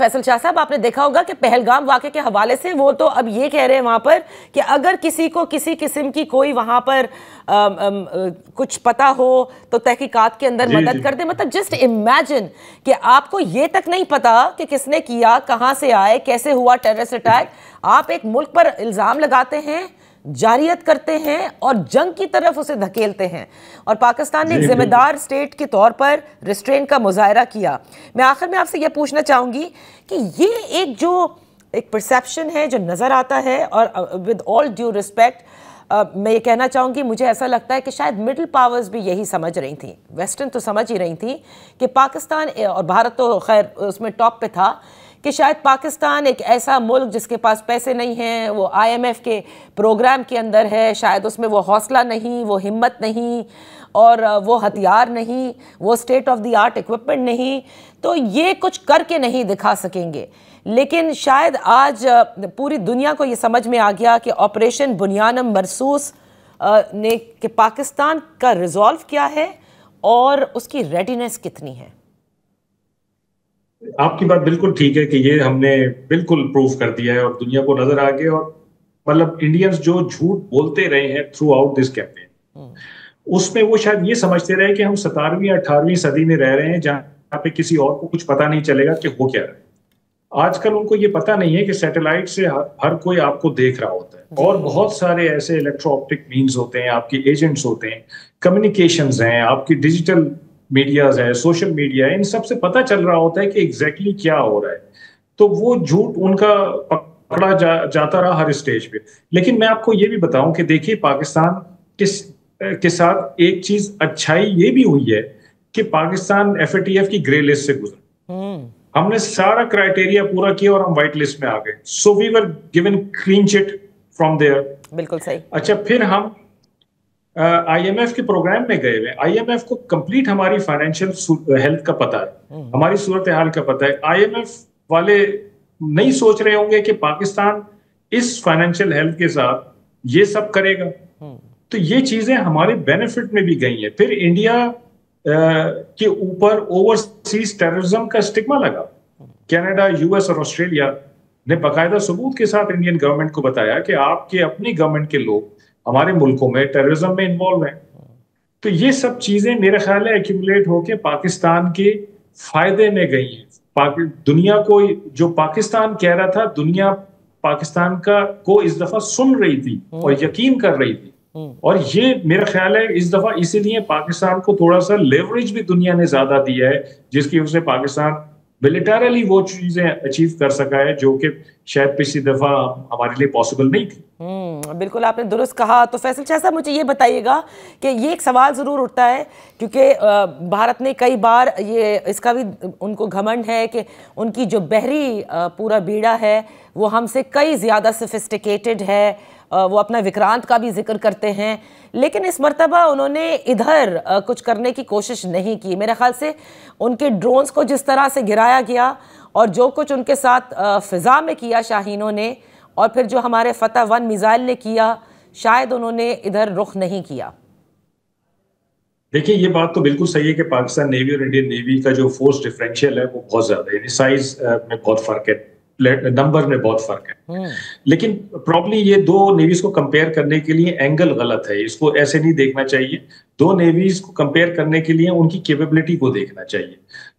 फैसल शाह साहब, आपने देखा होगा कि पहलगाम वाक़े के हवाले से वो तो अब ये कह रहे हैं वहाँ पर कि अगर किसी को किसी किस्म की कोई वहाँ पर कुछ पता हो तो तहकीकात के अंदर मदद कर दे। मतलब जस्ट इमेजिन कि आपको ये तक नहीं पता कि किसने किया, कहाँ से आए, कैसे हुआ टेररिस्ट अटैक। आप एक मुल्क पर इल्ज़ाम लगाते हैं, जारियत करते हैं और जंग की तरफ उसे धकेलते हैं, और पाकिस्तान ने एक जिम्मेदार स्टेट के तौर पर रिस्ट्रेन का मुजाहरा किया। मैं आखिर में आपसे यह पूछना चाहूंगी कि ये एक परसेप्शन है जो नज़र आता है, और विद ऑल ड्यू रिस्पेक्ट मैं ये कहना चाहूँगी, मुझे ऐसा लगता है कि शायद मिडिल पावर्स भी यही समझ रही थी, वेस्टर्न तो समझ ही रही थी कि पाकिस्तान, और भारत तो खैर उसमें टॉप पे था, कि शायद पाकिस्तान एक ऐसा मुल्क जिसके पास पैसे नहीं हैं, वो IMF के प्रोग्राम के अंदर है, शायद उसमें वो हौसला नहीं, वो हिम्मत नहीं, और वो हथियार नहीं, वो state of the art equipment नहीं, तो ये कुछ करके नहीं दिखा सकेंगे। लेकिन शायद आज पूरी दुनिया को ये समझ में आ गया कि ऑपरेशन बुनियानम मरसूस ने कि पाकिस्तान का रिजॉल्व क्या है और उसकी रेडीनेस कितनी है। आपकी बात बिल्कुल ठीक है कि ये हमने बिल्कुल प्रूव कर दिया है और दुनिया को नजर आ गया, और मतलब इंडियंस जो झूठ बोलते रहे हैं थ्रू आउट दिस कैंपेन, उसमें वो शायद ये समझते रहे कि हम 17वीं 18वीं सदी में रह रहे हैं जहां पे किसी और को कुछ पता नहीं चलेगा कि हो क्या रहा है। आजकल उनको ये पता नहीं है कि सैटेलाइट से हर कोई आपको देख रहा होता है, और बहुत सारे ऐसे इलेक्ट्रो ऑप्टिक मीन्स होते हैं, आपके एजेंट्स होते हैं, कम्युनिकेशंस हैं, आपकी डिजिटल मीडियाज है, सोशल मीडिया है, इन सब से पता चल रहा होता है कि एग्जैक्टली क्या हो रहा है। तो वो झूठ उनका पकड़ा जाता रहा हर स्टेज पे। लेकिन मैं आपको ये भी बताऊं कि देखिए, पाकिस्तान के साथ एक चीज अच्छाई ये भी हुई है कि पाकिस्तान FATF की ग्रे लिस्ट से गुजरा। हमने सारा क्राइटेरिया पूरा किया और हम व्हाइट लिस्ट में आ गए। So we were given clean chit from there. बिल्कुल सही। अच्छा, फिर हम IMF के प्रोग्राम में गए हुए। IMF को कंप्लीट हमारी फाइनेंशियल हेल्थ का पता है, हमारी सूरत हाल का पता है। IMF वाले नहीं सोच रहे होंगे कि पाकिस्तान इस फाइनेंशियल हेल्थ के साथ ये सब करेगा। तो ये चीजें हमारे बेनिफिट में भी गई हैं। फिर इंडिया के ऊपर ओवरसीज टेररिज्म का स्टिग्मा लगा। कनाडा, US और ऑस्ट्रेलिया ने बाकायदा सबूत के साथ इंडियन गवर्नमेंट को बताया कि आपके अपनी गवर्नमेंट के लोग हमारे मुल्कों में टेररिज्म में इन्वॉल्व हैं। तो ये सब चीजें मेरे ख्याल है एक्यूमुलेट होकर पाकिस्तान के फायदे में गई हैं। दुनिया को जो पाकिस्तान कह रहा था, दुनिया पाकिस्तान को इस दफा सुन रही थी और यकीन कर रही थी। और ये मेरा ख्याल है इस दफा इसीलिए पाकिस्तान को थोड़ा सा लेवरेज भी दुनिया ने ज्यादा दिया है, जिसकी वजह से पाकिस्तान मिलिटरली वो चीजें अचीव कर सका है जो कि शायद पिछली दफा हमारे लिए पॉसिबल नहीं थी। बिल्कुल आपने दुरुस्त कहा। तो फैसल शाह साहब, मुझे ये बताइएगा कि ये एक सवाल ज़रूर उठता है, क्योंकि भारत ने कई बार ये इसका भी उनको घमंड है कि उनकी जो बहरी पूरा बीड़ा है वो हमसे कई ज़्यादा सोफिस्टिकेटेड है, वो अपना विक्रांत का भी जिक्र करते हैं, लेकिन इस मर्तबा उन्होंने इधर कुछ करने की कोशिश नहीं की। मेरे ख्याल से उनके ड्रोन्स को जिस तरह से गिराया गया और जो कुछ उनके साथ फ़िज़ा में किया शाहीनों ने, और फिर जो हमारे फतह 1 मिसाइल ने किया, शायद उन्होंने इधर रुख नहीं किया। देखिए, ये बात तो बिल्कुल सही है कि पाकिस्तान नेवी और इंडियन नेवी का जो फोर्स डिफरेंशियल है वो बहुत ज्यादा है, साइज में बहुत फर्क है, नंबर में बहुत फर्क है। लेकिन प्रॉब्ली ये दो नेवीज को कंपेयर करने के लिए एंगल गलत है, इसको ऐसे नहीं देखना चाहिए। दो नेवीज को कंपेयर करने के लिए उनकी कैपेबिलिटी को देखना चाहिए।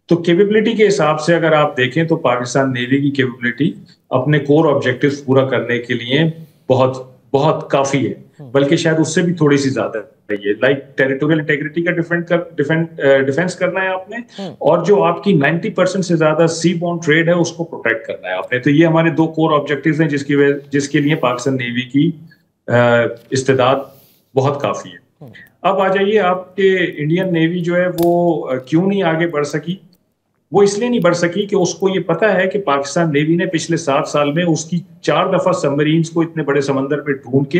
तो कैपेबिलिटी के हिसाब से अगर आप देखें तो पाकिस्तान नेवी की कैपेबिलिटी अपने कोर ऑब्जेक्टिव्स पूरा करने के लिए बहुत बहुत काफी है, बल्कि शायद उससे भी थोड़ी सी ज्यादा है। ये लाइक टेरिटोरियल इंटेग्रिटी का डिफेंस करना है आपने, और जो आपकी 90% से ज्यादा सी बोर्न ट्रेड है उसको प्रोटेक्ट करना है आपने। तो ये हमारे दो कोर ऑब्जेक्टिव्स हैं जिसके लिए पाकिस्तान नेवी की इस्तेदाद बहुत काफी है। अब आ जाइए, आपके इंडियन नेवी जो है वो क्यों नहीं आगे बढ़ सकी? वो इसलिए नहीं बढ़ सकी कि उसको ये पता है कि पाकिस्तान नेवी ने पिछले 7 साल में उसकी 4 दफा सबमरीन्स को इतने बड़े समंदर में ढूंढ के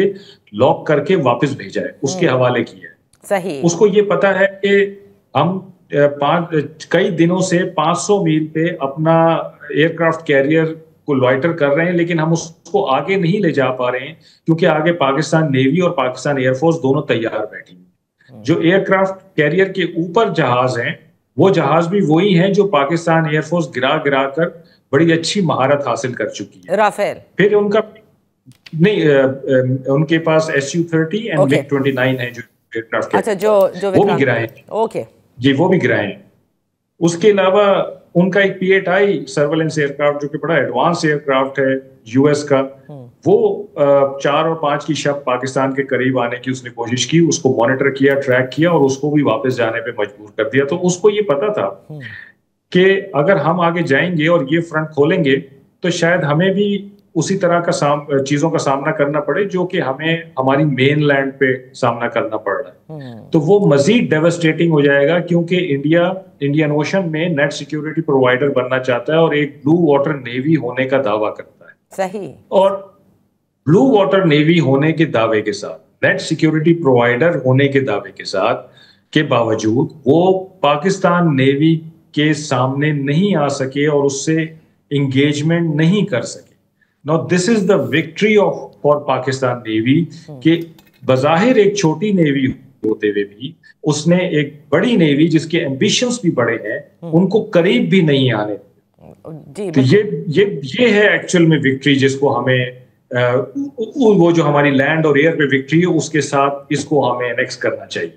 लॉक करके वापस भेजा है, उसके हवाले किया है। सही। उसको ये पता है कि हम कई दिनों से 500 मील पे अपना एयरक्राफ्ट कैरियर को लॉइटर कर रहे हैं, लेकिन हम उसको आगे नहीं ले जा पा रहे हैं क्योंकि आगे पाकिस्तान नेवी और पाकिस्तान एयरफोर्स दोनों तैयार बैठी है। जो एयरक्राफ्ट कैरियर के ऊपर जहाज हैं वो जहाज भी वही हैं जो पाकिस्तान एयरफोर्स गिरा कर बड़ी अच्छी महारत हासिल कर चुकी है। राफेल फिर उनका नहीं उनके पास SU-30 एंड MiG-29 है जो एयरक्राफ्ट। अच्छा, जो वो भी गिराए। ओके जी, वो भी गिराए। उसके अलावा उनका एक P-8I सर्वेलेंस एयरक्राफ्ट जो कि बड़ा एडवांस एयरक्राफ्ट है यूएस का, वो 4 और 5 की शब पाकिस्तान के करीब आने की उसने कोशिश की, उसको मॉनिटर किया, ट्रैक किया और उसको भी वापस जाने पे मजबूर कर दिया। तो उसको ये पता था कि अगर हम आगे जाएंगे और ये फ्रंट खोलेंगे तो शायद हमें भी उसी तरह का चीजों का सामना करना पड़े जो कि हमें हमारी मेन लैंड पे सामना करना पड़ रहा है। तो वो मजीद डेवस्टेटिंग हो जाएगा, क्योंकि इंडिया इंडियन ओशन में नेट सिक्योरिटी प्रोवाइडर बनना चाहता है और एक ब्लू वाटर नेवी होने का दावा करता है। सही। और ब्लू वाटर नेवी होने के दावे के साथ, नेट सिक्योरिटी प्रोवाइडर होने के दावे के साथ के बावजूद वो पाकिस्तान नेवी के सामने नहीं आ सके और उससे इंगेजमेंट नहीं कर सके। Now this is the victory for Pakistan navy कि बज़ाहिर एक छोटी नेवी होते हुए भी उसने एक बड़ी नेवी जिसके एम्बिशंस भी बड़े हैं उनको करीब भी नहीं आने। तो ये है एक्चुअल में विक्ट्री, जिसको हमें वो जो हमारी लैंड और एयर पे विक्ट्री है उसके साथ इसको हमें एनेक्स करना चाहिए।